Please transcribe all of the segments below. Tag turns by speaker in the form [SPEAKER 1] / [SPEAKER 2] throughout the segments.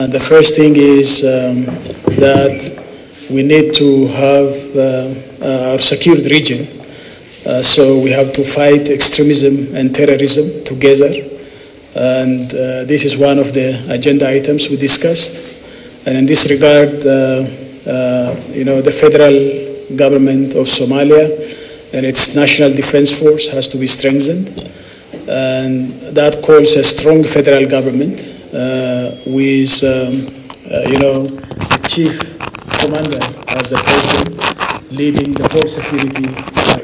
[SPEAKER 1] And the first thing is that we need to have our secured region. So we have to fight extremism and terrorism together. And this is one of the agenda items we discussed. And in this regard, the federal government of Somalia and its National Defense Force has to be strengthened. And that calls a strong federal government with, the chief commander as the president leading the whole security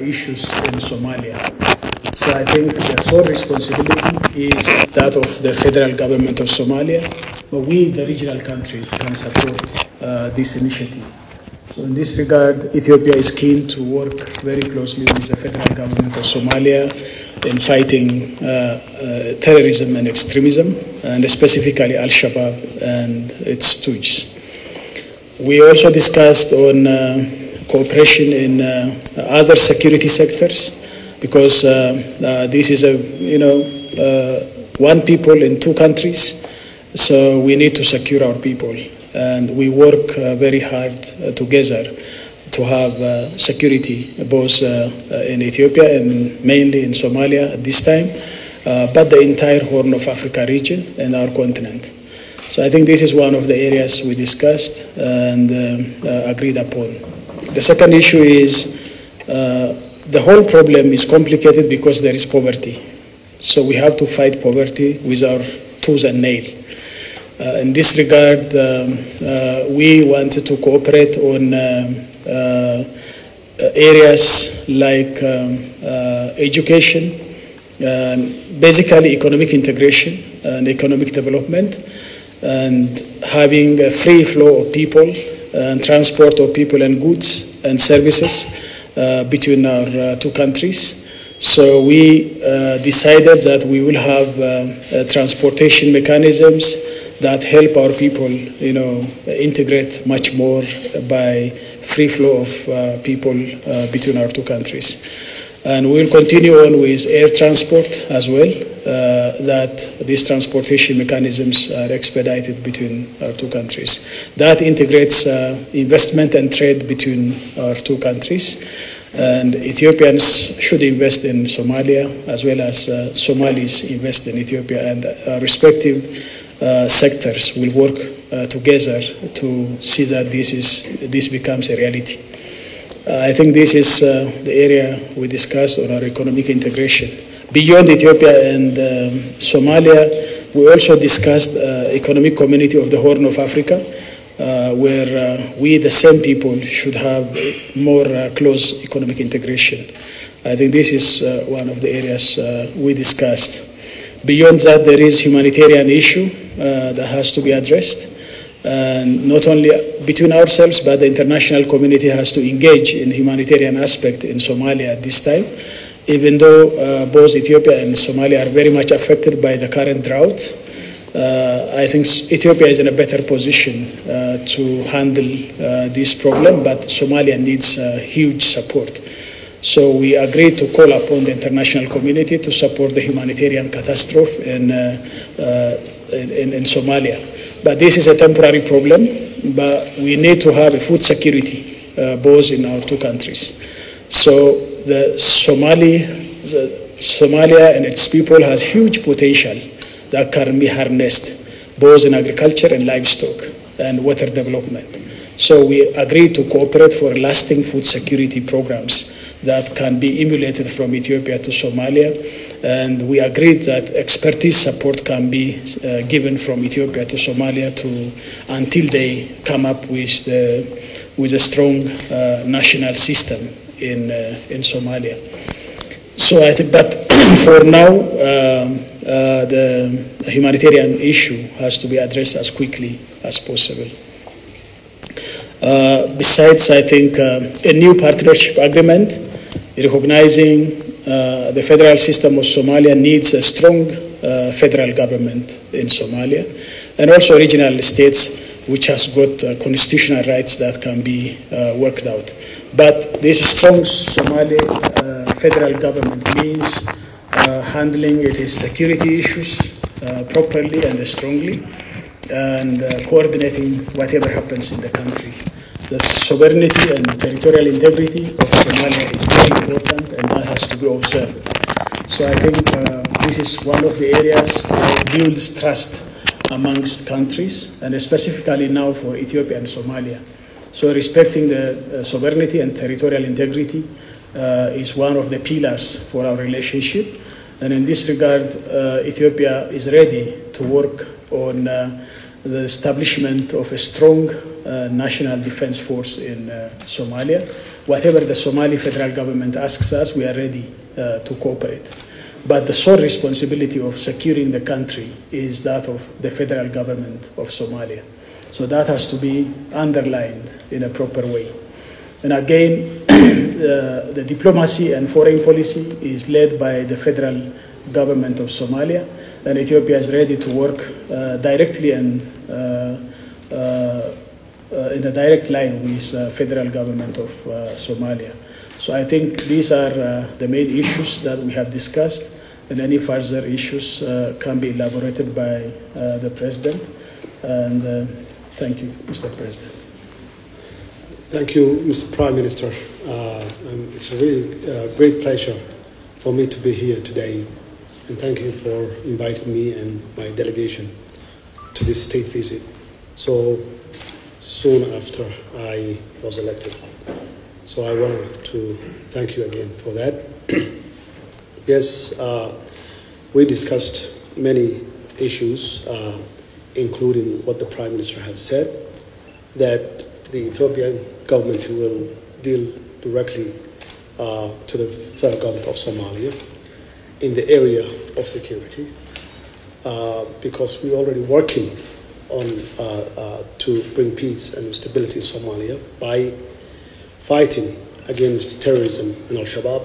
[SPEAKER 1] issues in Somalia. So I think the sole responsibility is that of the federal government of Somalia, but we, the regional countries, can support this initiative. So in this regard, Ethiopia is keen to work very closely with the federal government of Somalia in fighting terrorism and extremism, and specifically Al-Shabaab and its stooges. We also discussed on cooperation in other security sectors, because this is one people in two countries, so we need to secure our people. And we work very hard together to have security both in Ethiopia and mainly in Somalia at this time, but the entire Horn of Africa region and our continent. So I think this is one of the areas we discussed and agreed upon. The second issue is the whole problem is complicated because there is poverty. So we have to fight poverty with our tooth and nail. In this regard, we wanted to cooperate on areas like education, basically economic integration and economic development, and having a free flow of people and transport of people and goods and services between our two countries. So we decided that we will have transportation mechanisms that help our people, integrate much more by free flow of people between our two countries. And we will continue on with air transport as well, that these transportation mechanisms are expedited between our two countries. That integrates investment and trade between our two countries. And Ethiopians should invest in Somalia, as well as Somalis invest in Ethiopia, and our respective sectors will work together to see that this becomes a reality. I think this is the area we discussed on our economic integration. Beyond Ethiopia and Somalia, we also discussed economic community of the Horn of Africa, where we, the same people, should have more close economic integration. I think this is one of the areas we discussed. Beyond that, there is humanitarian issue that has to be addressed. And not only between ourselves, but the international community has to engage in humanitarian aspect in Somalia at this time, even though both Ethiopia and Somalia are very much affected by the current drought. I think Ethiopia is in a better position to handle this problem, but Somalia needs huge support. So we agreed to call upon the international community to support the humanitarian catastrophe in Somalia. But this is a temporary problem, but we need to have a food security both in our two countries. So Somalia and its people has huge potential that can be harnessed both in agriculture and livestock and water development. So we agreed to cooperate for lasting food security programs that can be emulated from Ethiopia to Somalia. And we agreed that expertise support can be given from Ethiopia to Somalia until they come up with a strong national system in Somalia. So I think that for now, the humanitarian issue has to be addressed as quickly as possible. Besides, I think a new partnership agreement recognizing the federal system of Somalia needs a strong federal government in Somalia, and also regional states which has got constitutional rights that can be worked out. But this strong Somali federal government means handling its security issues properly and strongly, and coordinating whatever happens in the country. The sovereignty and territorial integrity of Somalia is very important, and that has to be observed. So I think this is one of the areas that builds trust amongst countries, and specifically now for Ethiopia and Somalia. So respecting the sovereignty and territorial integrity is one of the pillars for our relationship. And in this regard, Ethiopia is ready to work on the establishment of a strong national defense force in Somalia. Whatever the Somali federal government asks us, we are ready to cooperate. But the sole responsibility of securing the country is that of the federal government of Somalia. So that has to be underlined in a proper way. And again, the diplomacy and foreign policy is led by the federal government of Somalia, and Ethiopia is ready to work directly and in a direct line with the federal government of Somalia. So I think these are the main issues that we have discussed, and any further issues can be elaborated by the President. And thank you, Mr. President.
[SPEAKER 2] Thank you, Mr. Prime Minister. It's a really great pleasure for me to be here today, and thank you for inviting me and my delegation to this state visit so soon after I was elected. So I wanted to thank you again for that. Yes, we discussed many issues, including what the Prime Minister has said, that the Ethiopian government will deal directly to the federal government of Somalia in the area of security, because we're already working on to bring peace and stability in Somalia by fighting against terrorism and Al-Shabaab,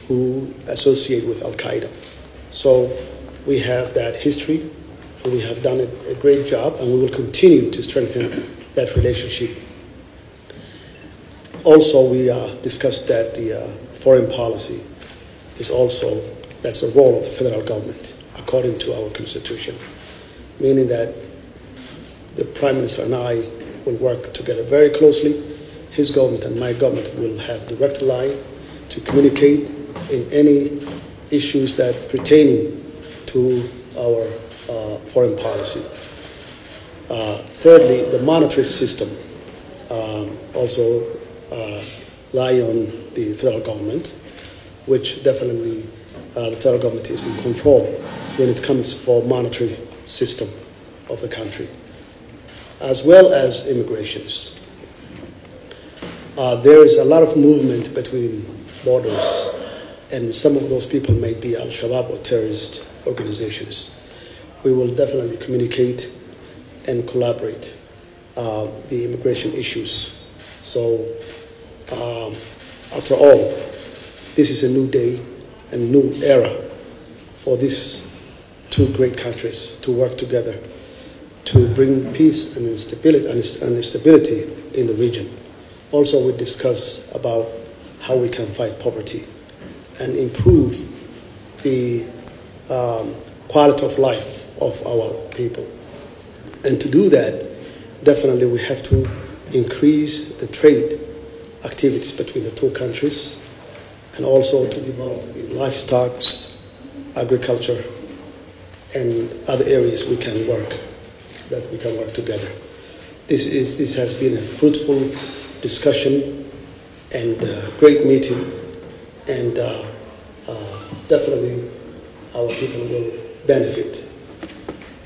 [SPEAKER 2] who associate with Al-Qaeda. So we have that history, and we have done a great job, and we will continue to strengthen that relationship. Also, we discussed that the foreign policy is also, that's the role of the federal government, according to our constitution, meaning that the Prime Minister and I will work together very closely. His government and my government will have direct line to communicate in any issues that pertaining to our foreign policy. Thirdly, the monetary system also lie on the federal government, which definitely the federal government is in control when it comes for monetary system of the country, as well as immigrations. There is a lot of movement between borders, and some of those people may be Al-Shabaab or terrorist organizations. We will definitely communicate and collaborate the immigration issues. So after all, this is a new day and new era for these two great countries to work together to bring peace and stability in the region. Also, we discuss about how we can fight poverty and improve the quality of life of our people. And to do that, definitely we have to increase the trade activities between the two countries, and also to develop livestock, agriculture, and other areas we can work together. This has been a fruitful discussion and great meeting, and definitely our people will benefit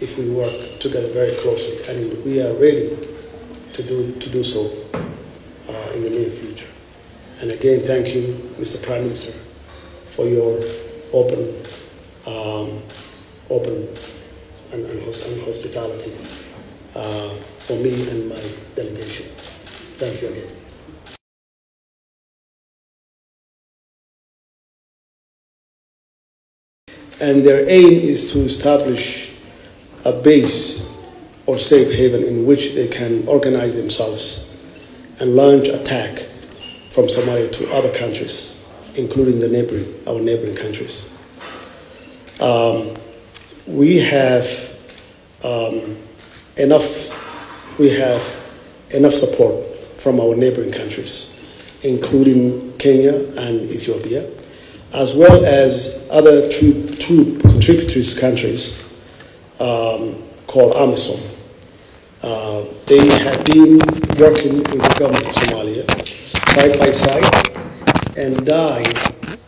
[SPEAKER 2] if we work together very closely, and we are ready to do so in the near future. And again, thank you, Mr. Prime Minister, for your open and hospitality for me and my delegation. Thank you again. And their aim is to establish a base or safe haven in which they can organize themselves and launch attack from Somalia to other countries, including our neighboring countries. We have we have enough support from our neighboring countries, including Kenya and Ethiopia, as well as other troop contributory countries called AMISOM. They have been working with the government of Somalia side by side and died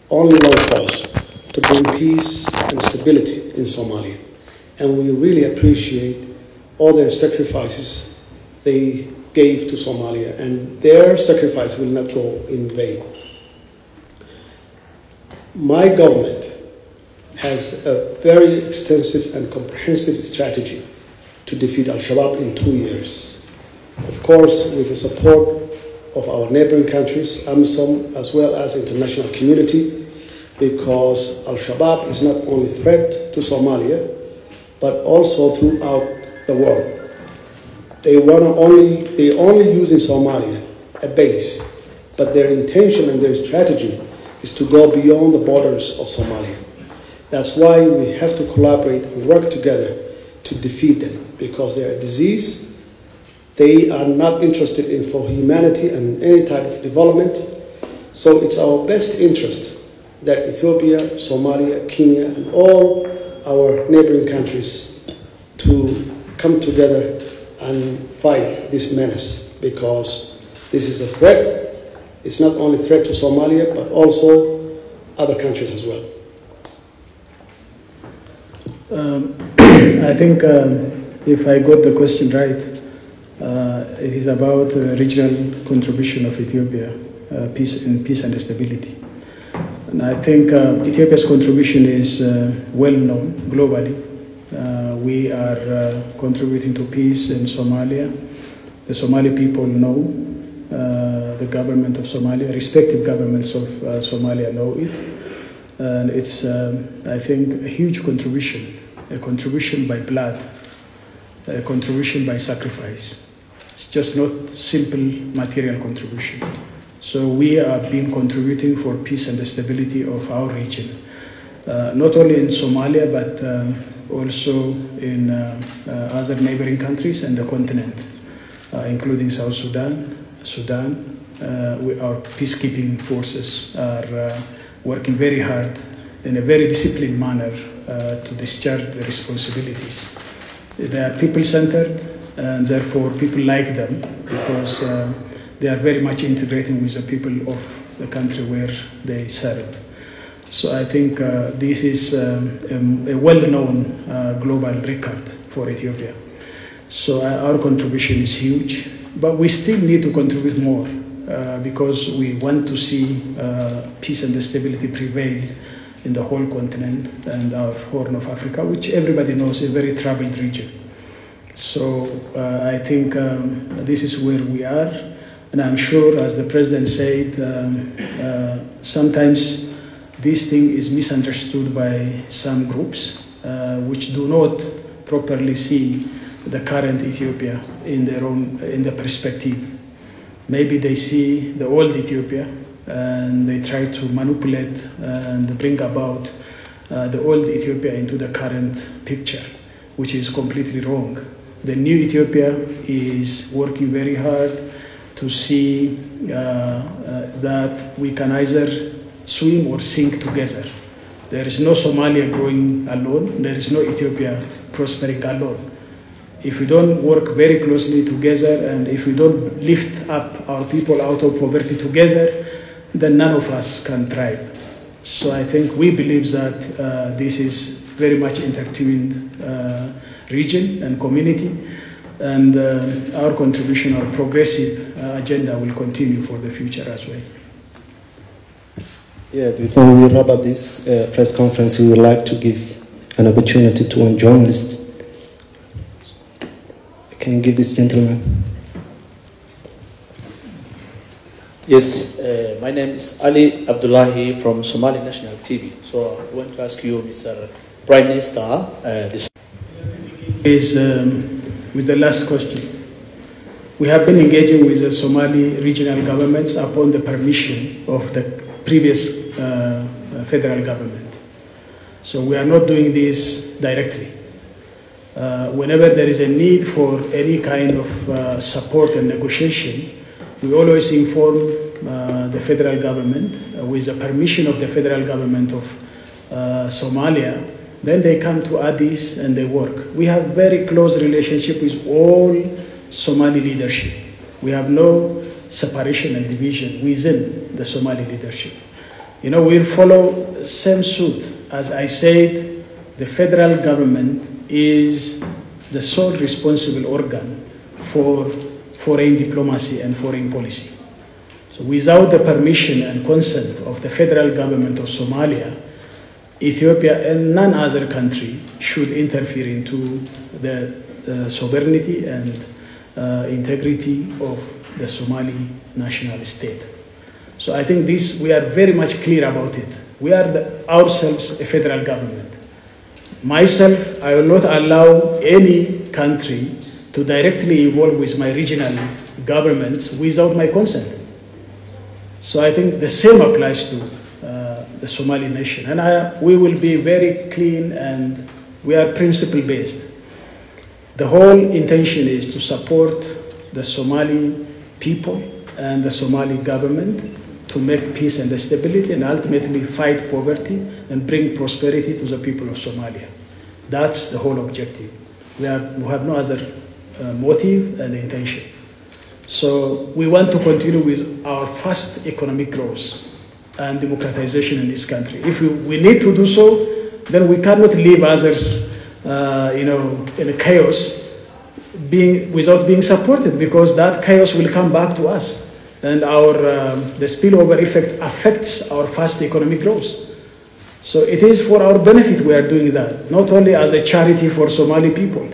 [SPEAKER 2] on long cause to bring peace and stability in Somalia. And we really appreciate all their sacrifices they gave to Somalia, and their sacrifice will not go in vain. My government has a very extensive and comprehensive strategy to defeat Al-Shabaab in 2 years. Of course, with the support of our neighboring countries, AMISOM, as well as international community, because Al-Shabaab is not only a threat to Somalia, but also throughout the world. They only use in Somalia a base, but their intention and their strategy is to go beyond the borders of Somalia. That's why we have to collaborate and work together to defeat them, because they're a disease. They are not interested in for humanity and any type of development. So it's our best interest that Ethiopia, Somalia, Kenya, and all our neighboring countries to come together and fight this menace, because this is a threat. It's not only a threat to Somalia, but also other countries as well.
[SPEAKER 1] I think if I got the question right, it is about regional contribution of Ethiopia, peace and stability. And I think Ethiopia's contribution is well known globally. We are contributing to peace in Somalia. The Somali people know, the government of Somalia, respective governments of Somalia know it. And it's, I think, a huge contribution, a contribution by blood, a contribution by sacrifice. It's just not simple material contribution. So we have been contributing for peace and the stability of our region, not only in Somalia, but also in other neighboring countries and the continent, including South Sudan. Our peacekeeping forces are working very hard in a very disciplined manner to discharge the responsibilities. They are people-centered, and therefore people like them because they are very much integrating with the people of the country where they serve. So I think this is a well-known global record for Ethiopia. So our contribution is huge, but we still need to contribute more because we want to see peace and stability prevail in the whole continent and our Horn of Africa, which everybody knows is a very troubled region. So I think this is where we are. And I'm sure, as the President said, sometimes this thing is misunderstood by some groups which do not properly see the current Ethiopia in the perspective. Maybe they see the old Ethiopia and they try to manipulate and bring about the old Ethiopia into the current picture, which is completely wrong. The new Ethiopia is working very hard to see that we can either swim or sink together. There is no Somalia growing alone. There is no Ethiopia prospering alone. If we don't work very closely together and if we don't lift up our people out of poverty together, then none of us can thrive. So I think we believe that this is very much intertwined region and community, and our contribution, our progressive agenda will continue for the future as well.
[SPEAKER 3] Yeah, before we wrap up this press conference, we would like to give an opportunity to one journalist. Can you give this gentleman?
[SPEAKER 4] Yes, my name is Ali Abdullahi from Somali National TV. So I want to ask you, Mr. Prime Minister, this
[SPEAKER 1] is with the last question. We have been engaging with the Somali regional governments upon the permission of the previous federal government. So we are not doing this directly. Whenever there is a need for any kind of support and negotiation, we always inform the federal government with the permission of the federal government of Somalia. Then they come to Addis and they work. We have very close relationship with all Somali leadership. We have no separation and division within the Somali leadership. You know, we follow same suit. As I said, the federal government is the sole responsible organ for foreign diplomacy and foreign policy. So without the permission and consent of the federal government of Somalia, Ethiopia and none other country should interfere into the sovereignty and integrity of the Somali national state. So I think this, we are very much clear about it. We are ourselves a federal government. Myself, I will not allow any country to directly involve with my regional governments without my consent. So I think the same applies to the Somali nation. And we will be very clean and we are principle-based. The whole intention is to support the Somali people and the Somali government to make peace and stability and ultimately fight poverty and bring prosperity to the people of Somalia. That's the whole objective. We have no other motive and intention. So we want to continue with our fast economic growth and democratization in this country. If we need to do so, then we cannot leave others in a chaos without being supported, because that chaos will come back to us. And the spillover effect affects our fast economic growth. So it is for our benefit we are doing that, not only as a charity for Somali people.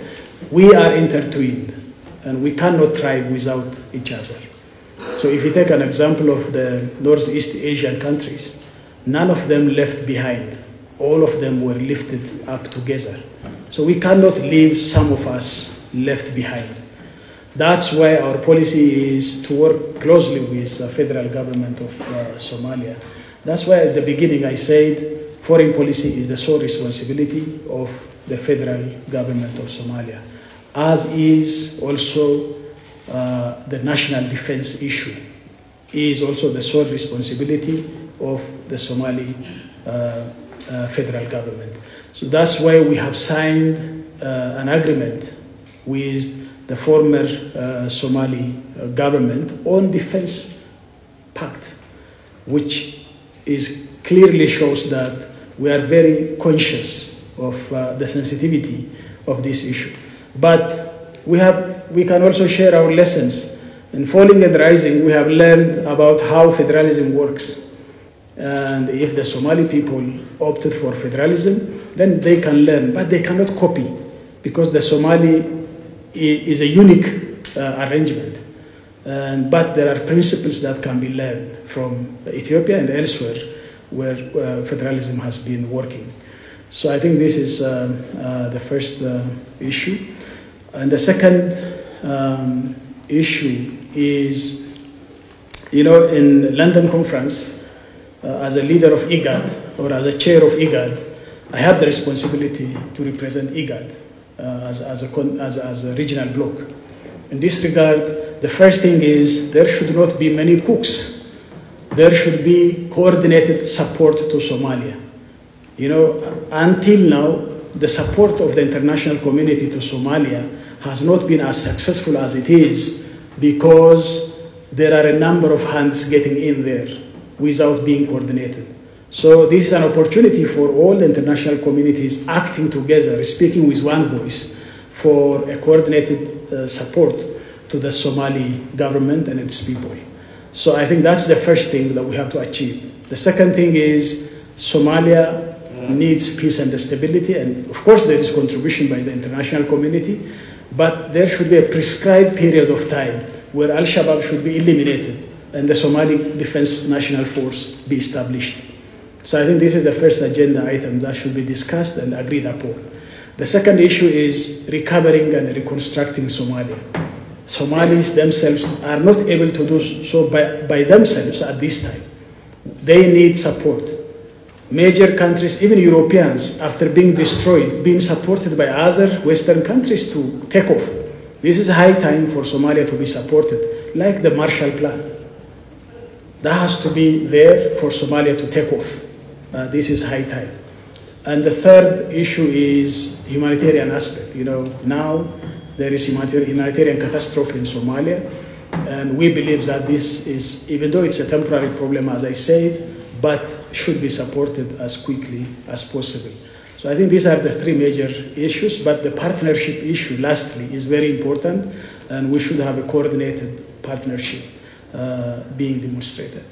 [SPEAKER 1] We are intertwined, and we cannot thrive without each other. So if you take an example of the Northeast Asian countries, none of them left behind. All of them were lifted up together. So we cannot leave some of us left behind. That's why our policy is to work closely with the federal government of Somalia. That's why at the beginning I said foreign policy is the sole responsibility of the federal government of Somalia, as is also the national defense issue is also the sole responsibility of the Somali federal government. So that's why we have signed an agreement with the former Somali government on defense pact, which clearly shows that we are very conscious of the sensitivity of this issue. But we can also share our lessons. In Falling and Rising, we have learned about how federalism works. And if the Somali people opted for federalism, then they can learn, but they cannot copy, because the Somali is a unique arrangement. But there are principles that can be learned from Ethiopia and elsewhere where federalism has been working. So I think this is the first issue. And the second issue is, in London conference, as a leader of IGAD, or as a chair of IGAD, I have the responsibility to represent IGAD as a regional bloc. In this regard, the first thing is there should not be many cooks. There should be coordinated support to Somalia. Until now, the support of the international community to Somalia has not been as successful as it is, because there are a number of hands getting in there without being coordinated. So this is an opportunity for all the international communities acting together, speaking with one voice for a coordinated support to the Somali government and its people. So I think that's the first thing that we have to achieve. The second thing is Somalia needs peace and stability, and of course there is contribution by the international community, but there should be a prescribed period of time where Al-Shabaab should be eliminated and the Somali Defense National Force be established. So I think this is the first agenda item that should be discussed and agreed upon. The second issue is recovering and reconstructing Somalia. Somalis themselves are not able to do so by themselves at this time. They need support. major countries, even Europeans, after being destroyed, being supported by other Western countries to take off. This is high time for Somalia to be supported, like the Marshall Plan. That has to be there for Somalia to take off. This is high time. And the third issue is humanitarian aspect. You know, now there is humanitarian catastrophe in Somalia, and we believe that this is, even though it's a temporary problem, as I said, but should be supported as quickly as possible. So I think these are the three major issues, but the partnership issue, lastly, is very important, and we should have a coordinated partnership being demonstrated.